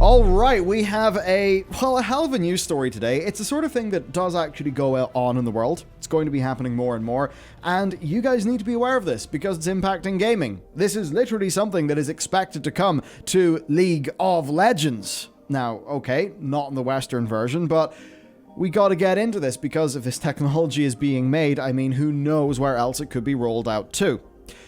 Alright, we have a hell of a news story today. It's the sort of thing that does actually go on in the world. It's going to be happening more and more, and you guys need to be aware of this because it's impacting gaming. This is literally something that is expected to come to League of Legends. Now, okay, not in the Western version, but we gotta get into this because if this technology is being made, I mean, who knows where else it could be rolled out to.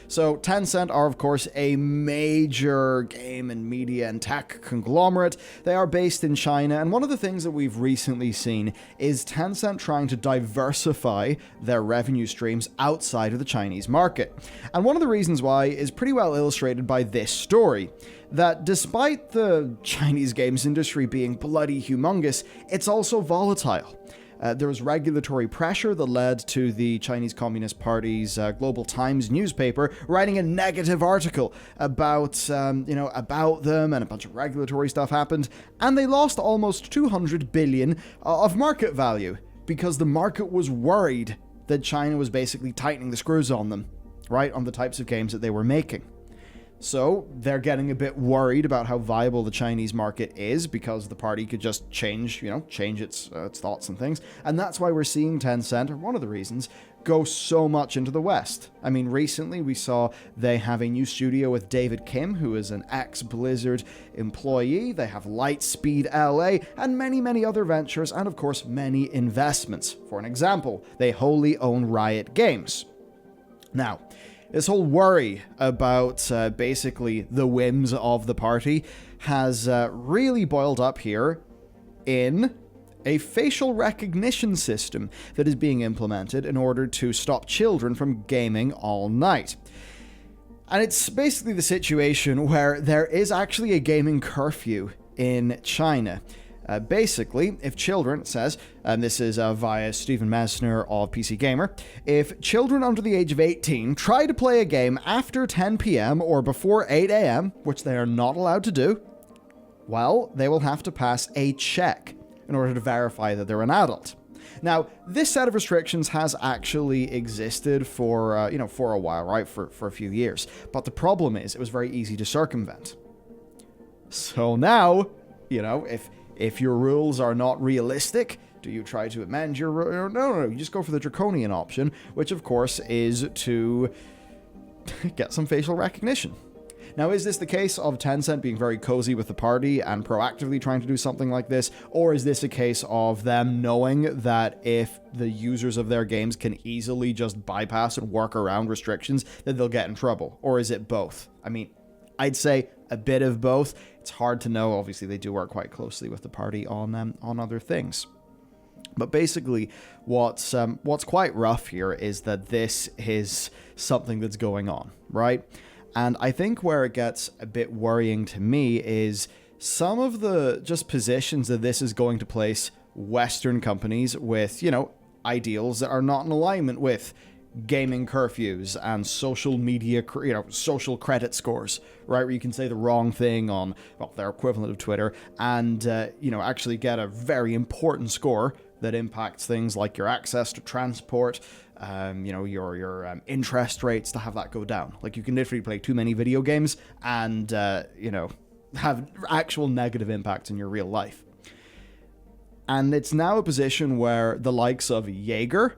So Tencent are, of course, a major game and media and tech conglomerate. They are based in China, and one of the things that we've recently seen is Tencent trying to diversify their revenue streams outside of the Chinese market. And one of the reasons why is pretty well illustrated by this story, that despite the Chinese games industry being bloody humongous, it's also volatile. There was regulatory pressure that led to the Chinese Communist Party's Global Times newspaper writing a negative article about, about them, and a bunch of regulatory stuff happened, and they lost almost 200 billion of market value because the market was worried that China was basically tightening the screws on them, right, on the types of games that they were making. So they're getting a bit worried about how viable the Chinese market is because the party could just change its thoughts and things. And that's why we're seeing Tencent, or one of the reasons, go so much into the West. I mean, recently we saw they have a new studio with David Kim, who is an ex-Blizzard employee. They have Lightspeed LA and many, many other ventures, and of course, many investments. For an example, they wholly own Riot Games. Now, this whole worry about basically the whims of the party has really boiled up here in a facial recognition system that is being implemented in order to stop children from gaming all night. And it's basically the situation where there is actually a gaming curfew in China. Basically, if children, it says, and this is via Stephen Messner of PC Gamer, if children under the age of 18 try to play a game after 10 p.m. or before 8 a.m., which they are not allowed to do, well, they will have to pass a check in order to verify that they're an adult. Now, this set of restrictions has actually existed for a while, right, for a few years. But the problem is, it was very easy to circumvent. So now, if your rules are not realistic, do you try to amend your rule? No, you just go for the draconian option, which of course is to get some facial recognition. Now, is this the case of Tencent being very cozy with the party and proactively trying to do something like this? Or is this a case of them knowing that if the users of their games can easily just bypass and work around restrictions, that they'll get in trouble? Or is it both? I mean, I'd say a bit of both. It's hard to know. Obviously, they do work quite closely with the party on other things. But basically, what's quite rough here is that this is something that's going on, right? And I think where it gets a bit worrying to me is some of the just positions that this is going to place Western companies with, ideals that are not in alignment with gaming curfews and social media, social credit scores, right? Where you can say the wrong thing on, their equivalent of Twitter and, actually get a very important score that impacts things like your access to transport, your interest rates, to have that go down. Like, you can literally play too many video games and, have actual negative impact in your real life. And it's now a position where the likes of Jaeger,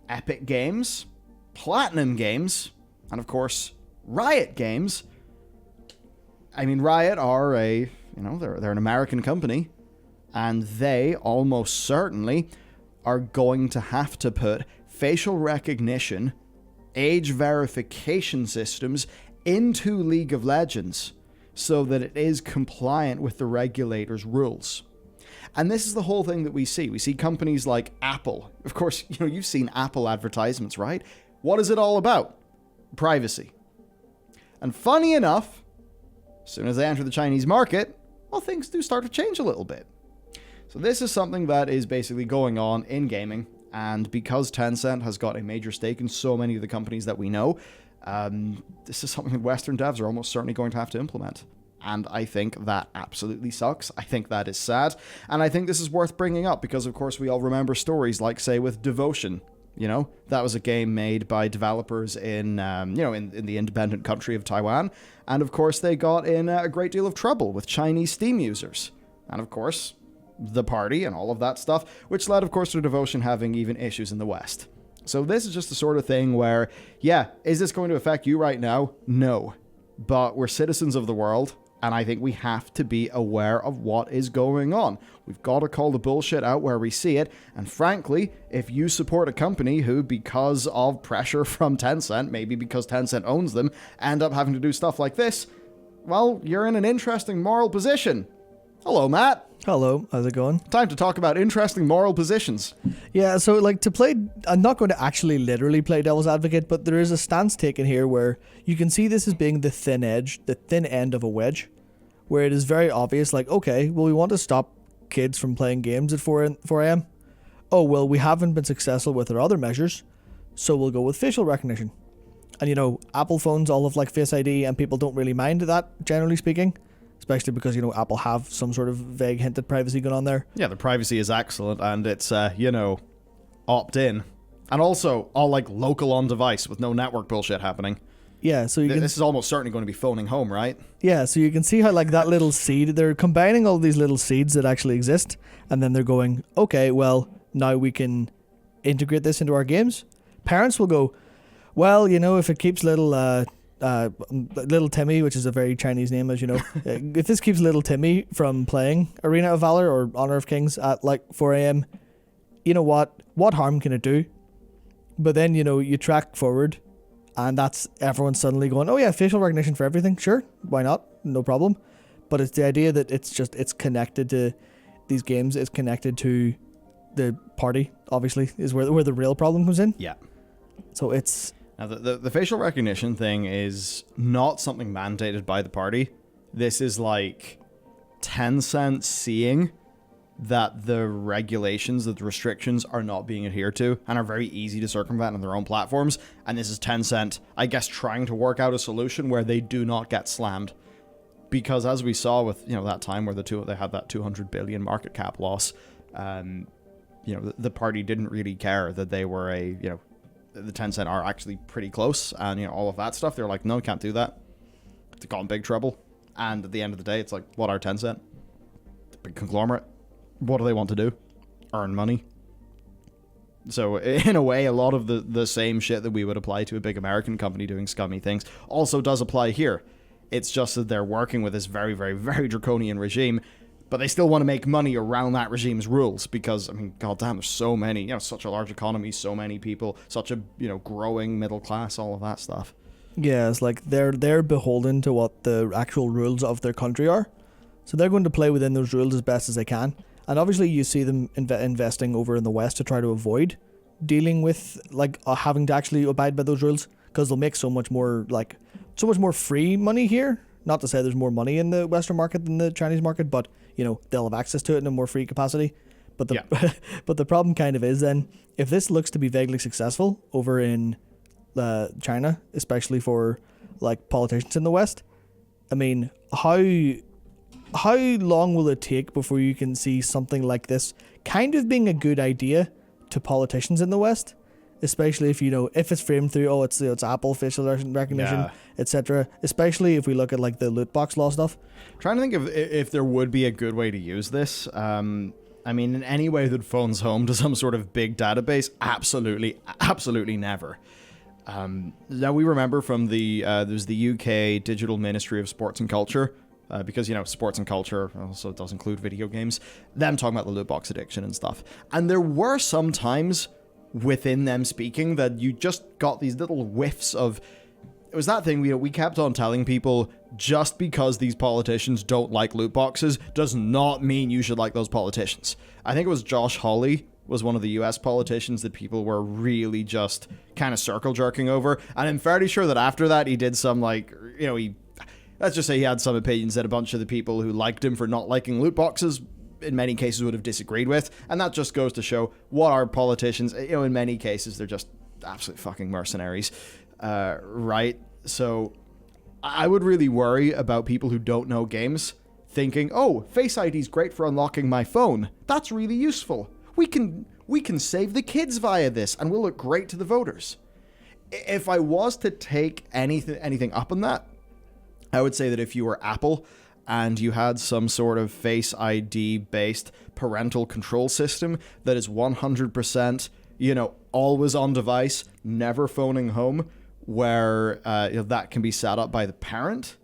Epic Games, Platinum Games, and of course, Riot Games. I mean, Riot are they're an American company, and they almost certainly are going to have to put facial recognition, age verification systems into League of Legends so that it is compliant with the regulators' rules. And this is the whole thing that we see. We see companies like Apple. Of course, you've seen Apple advertisements, right? What is it all about? Privacy. And funny enough, as soon as they enter the Chinese market, things do start to change a little bit. So this is something that is basically going on in gaming. And because Tencent has got a major stake in so many of the companies that we know, this is something that Western devs are almost certainly going to have to implement. And I think that absolutely sucks. I think that is sad. And I think this is worth bringing up because, of course, we all remember stories like, say, with Devotion, You know, that was a game made by developers in the independent country of Taiwan. And of course, they got in a great deal of trouble with Chinese Steam users. And of course, the party and all of that stuff, which led, of course, to Devotion having even issues in the West. So this is just the sort of thing where, yeah, is this going to affect you right now? No. But we're citizens of the world, and I think we have to be aware of what is going on. We've got to call the bullshit out where we see it, and frankly, if you support a company who, because of pressure from Tencent, maybe because Tencent owns them, end up having to do stuff like this, well, you're in an interesting moral position. Hello, Matt. Hello, how's it going? Time to talk about interesting moral positions. Yeah, so like to play, I'm not going to actually literally play devil's advocate, but there is a stance taken here where you can see this as being the thin edge, the thin end of a wedge, where it is very obvious, like, okay, well, we want to stop kids from playing games at 4 a.m. Oh, well, we haven't been successful with our other measures, so we'll go with facial recognition. And, you know, Apple phones all have, like, Face ID, and people don't really mind that, generally speaking. Especially because, you know, Apple have some sort of vague hint at privacy going on there. Yeah, the privacy is excellent, and it's, opt-in. And also, all, like, local on-device with no network bullshit happening. Yeah, so this is almost certainly going to be phoning home, right? Yeah, so you can see how, like, that little seed, they're combining all these little seeds that actually exist, and then they're going, okay, well, now we can integrate this into our games. Parents will go, well, you know, if it keeps little Timmy, which is a very Chinese name, as you know, if this keeps little Timmy from playing Arena of Valor or Honor of Kings at like 4 a.m., you know what harm can it do? But then, you know, you track forward and that's everyone suddenly going, oh yeah, facial recognition for everything. Sure, why not? No problem. But it's the idea that it's connected to these games. It's connected to the party, obviously, is where the real problem comes in. Yeah. So it's... Now, the facial recognition thing is not something mandated by the party. This is like Tencent seeing that the regulations, that the restrictions are not being adhered to and are very easy to circumvent on their own platforms. And this is Tencent, I guess, trying to work out a solution where they do not get slammed. Because as we saw with, you know, that time where they had that 200 billion market cap loss, the party didn't really care that they were the Tencent are actually pretty close, and, you know, all of that stuff. They're like, no, can't do that. They got in big trouble. And at the end of the day, it's like, what are Tencent? Big conglomerate. What do they want to do? Earn money. So, in a way, a lot of the same shit that we would apply to a big American company doing scummy things also does apply here. It's just that they're working with this very, very, very draconian regime, but they still want to make money around that regime's rules because, I mean, goddamn, there's so many, you know, such a large economy, so many people, such a, you know, growing middle class, all of that stuff. Yeah, it's like they're beholden to what the actual rules of their country are. So they're going to play within those rules as best as they can. And obviously you see them investing over in the West to try to avoid dealing with, like, having to actually abide by those rules because they'll make so much more free money here. Not to say there's more money in the Western market than the Chinese market, but, you know, they'll have access to it in a more free capacity. But but the problem kind of is then, if this looks to be vaguely successful over in China, especially for, like, politicians in the West, I mean, how long will it take before you can see something like this kind of being a good idea to politicians in the West? Especially if, you know, if it's framed through, it's Apple facial recognition, etc. Especially if we look at, like, the loot box law stuff. Trying to think of if there would be a good way to use this. I mean, in any way that phones home to some sort of big database, absolutely never. Now we remember from there's the UK Digital Ministry of Sports and Culture, because, you know, sports and culture also does include video games. Them talking about the loot box addiction and stuff. And there were some times within them speaking that you just got these little whiffs of, it was that thing, we kept on telling people, just because these politicians don't like loot boxes does not mean you should like those politicians. I think it was Josh Hawley was one of the US politicians that people were really just kind of circle jerking over, and I'm fairly sure that after that he did some, like, you know, let's just say he had some opinions that a bunch of the people who liked him for not liking loot boxes in many cases would have disagreed with, and that just goes to show what our politicians, you know, in many cases they're just absolute fucking mercenaries, right? So I would really worry about people who don't know games thinking, oh, Face ID is great for unlocking my phone. That's really useful. We can we can save the kids via this, and we'll look great to the voters. If I was to take anything up on that, I would say that if you were Apple and you had some sort of Face ID based parental control system that is 100%, always on device, never phoning home, where that can be set up by the parent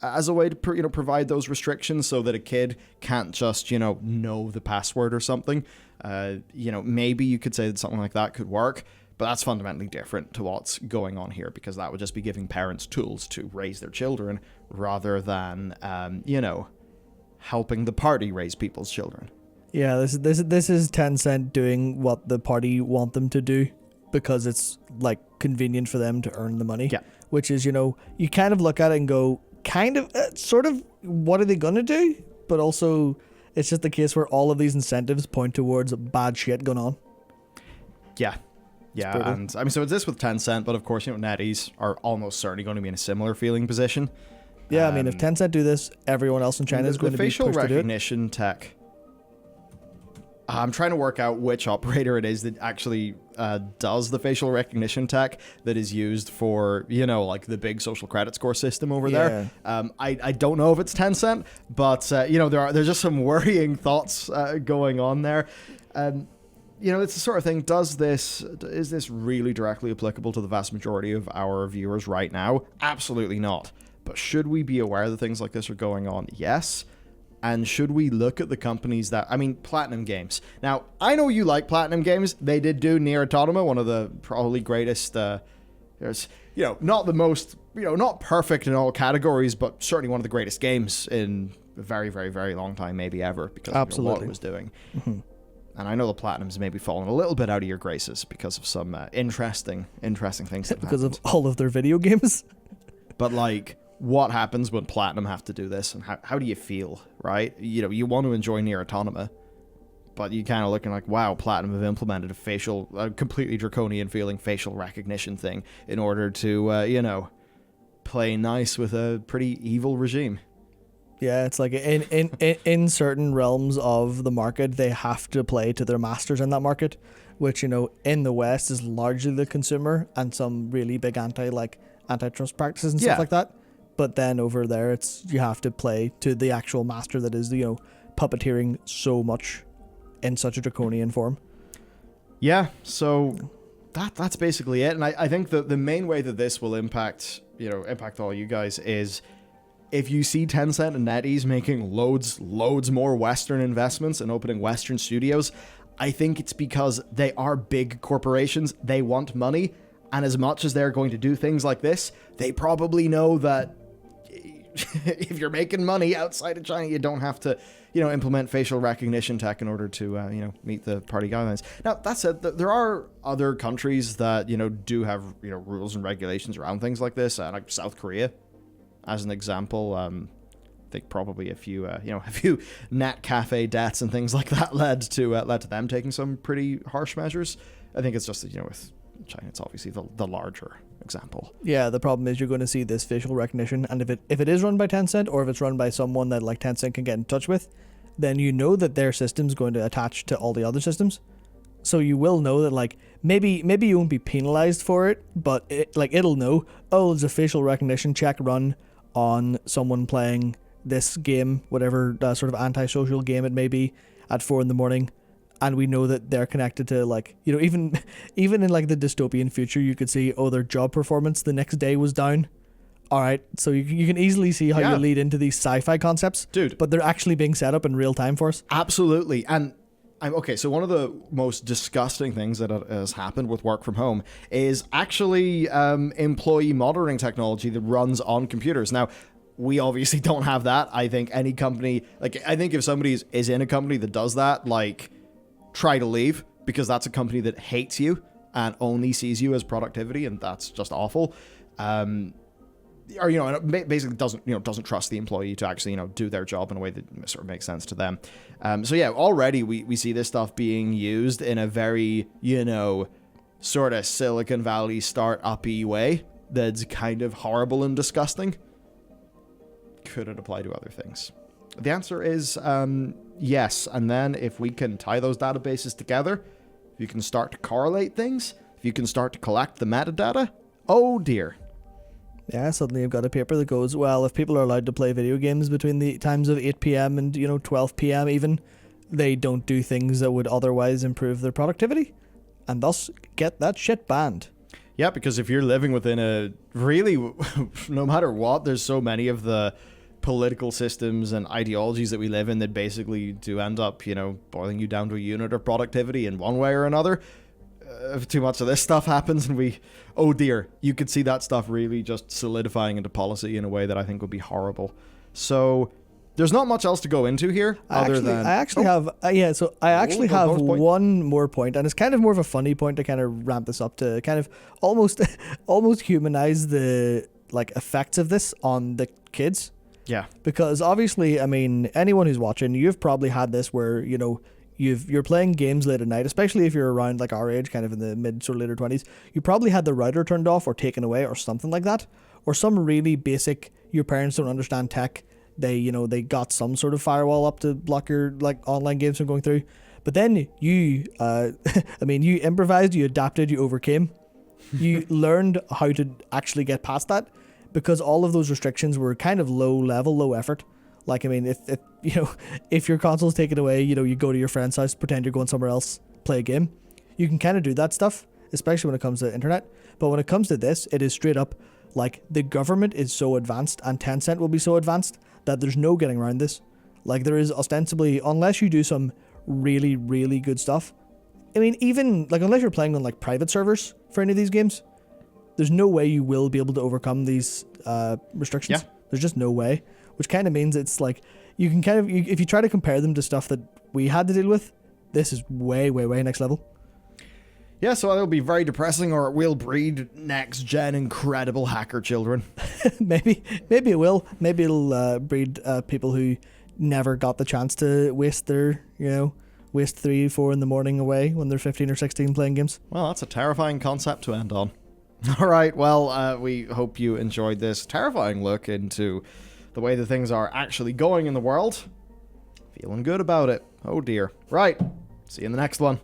as a way to provide those restrictions so that a kid can't just know the password or something. Maybe you could say that something like that could work, but that's fundamentally different to what's going on here, because that would just be giving parents tools to raise their children rather than helping the party raise people's children. Yeah, this is Tencent doing what the party want them to do because it's like convenient for them to earn the money. Yeah. Which is, you kind of look at it and go, sort of, what are they going to do? But also, it's just the case where all of these incentives point towards bad shit going on. Yeah. Yeah, and I mean, so it's this with Tencent, but of course, NetEase are almost certainly going to be in a similar feeling position. Yeah, I mean, if Tencent do this, everyone else in China is going to be pushed to do it. The facial recognition tech. I'm trying to work out which operator it is that actually does the facial recognition tech that is used for, like the big social credit score system over there. I don't know if it's Tencent, but, there's just some worrying thoughts going on there. It's the sort of thing, is this really directly applicable to the vast majority of our viewers right now? Absolutely not. But should we be aware that things like this are going on? Yes. And should we look at the companies Platinum Games. Now, I know you like Platinum Games. They did do Nier Automata, one of the probably greatest, not the most, not perfect in all categories, but certainly one of the greatest games in a very, very, very long time, maybe ever, because of what it was doing. Mm-hmm. And I know the Platinum's maybe fallen a little bit out of your graces because of some interesting things that because of all of their video games. But what happens when Platinum have to do this, and how do you feel, right? You want to enjoy Nier Automata, but you kind of looking like, wow, Platinum have implemented a completely draconian feeling facial recognition thing in order to, play nice with a pretty evil regime. Yeah, it's like in certain realms of the market, they have to play to their masters in that market, which, in the West is largely the consumer and some really big antitrust practices and stuff like that. But then over there, you have to play to the actual master that is, puppeteering so much in such a draconian form. Yeah, so that's basically it. And I think the main way that this will impact all you guys is if you see Tencent and NetEase making loads more Western investments and opening Western studios, I think it's because they are big corporations. They want money. And as much as they're going to do things like this, they probably know that if you're making money outside of China, you don't have to, implement facial recognition tech in order to, meet the party guidelines. Now, that said, there are other countries that, do have, rules and regulations around things like this, like South Korea, as an example. I think probably a few net cafe deaths and things like that led to them taking some pretty harsh measures. I think it's just, with China, it's obviously the larger example. Yeah, the problem is you're going to see this facial recognition, and if it is run by Tencent, or if it's run by someone that like Tencent can get in touch with, then that their system's going to attach to all the other systems. So you will know that maybe you won't be penalized for it, but it'll know, there's a facial recognition check run on someone playing this game, whatever sort of antisocial game it may be, at 4 a.m. And we know that they're connected to even in the dystopian future, you could see, their job performance the next day was down. All right, so you can easily see how you lead into these sci-fi concepts, dude. But they're actually being set up in real time for us. Absolutely, and so one of the most disgusting things that has happened with work from home is actually employee monitoring technology that runs on computers. Now, we obviously don't have that. I think any company, if somebody is in a company that does that, try to leave, because that's a company that hates you and only sees you as productivity, and that's just awful. Basically doesn't trust the employee to actually, do their job in a way that sort of makes sense to them. Already we see this stuff being used in a very, sort of Silicon Valley start-up-y way that's kind of horrible and disgusting. Could it apply to other things? The answer is yes. And then if we can tie those databases together, if you can start to correlate things, if you can start to collect the metadata, oh dear. Yeah, suddenly you've got a paper that goes, well, if people are allowed to play video games between the times of 8 p.m. and, 12 p.m. even, they don't do things that would otherwise improve their productivity, and thus get that shit banned. Yeah, because if you're living within a really, no matter what, there's so many of the political systems and ideologies that we live in that basically do end up, boiling you down to a unit of productivity in one way or another. If too much of this stuff happens and oh dear, you could see that stuff really just solidifying into policy in a way that I think would be horrible. So there's not much else to go into here I actually have one more point, and it's kind of more of a funny point to kind of ramp this up to kind of almost humanize the effects of this on the kids. Yeah. Because obviously, I mean, anyone who's watching, you've probably had this where, you're playing games late at night, especially if you're around our age, kind of in the mid or later 20s. You probably had the router turned off or taken away or something like that, or some really basic, your parents don't understand tech. They got some sort of firewall up to block your online games from going through. But then you you improvised, you adapted, you overcame. You learned how to actually get past that, because all of those restrictions were kind of low level, low effort. If your console's taken away, you go to your friend's house, pretend you're going somewhere else, play a game. You can kind of do that stuff, especially when it comes to internet. But when it comes to this, it is straight up the government is so advanced, and Tencent will be so advanced that there's no getting around this. There is ostensibly, unless you do some really, really good stuff. I mean, even unless you're playing on private servers for any of these games, there's no way you will be able to overcome these restrictions. Yeah. There's just no way. Which kind of means it's you can if you try to compare them to stuff that we had to deal with, this is way, way, way next level. Yeah, so it'll be very depressing, or it will breed next-gen incredible hacker children. Maybe it will. Maybe it'll breed people who never got the chance to waste 3-4 in the morning away when they're 15 or 16 playing games. Well, that's a terrifying concept to end on. All right, well, we hope you enjoyed this terrifying look into the way that things are actually going in the world. Feeling good about it. Oh dear. Right. See you in the next one.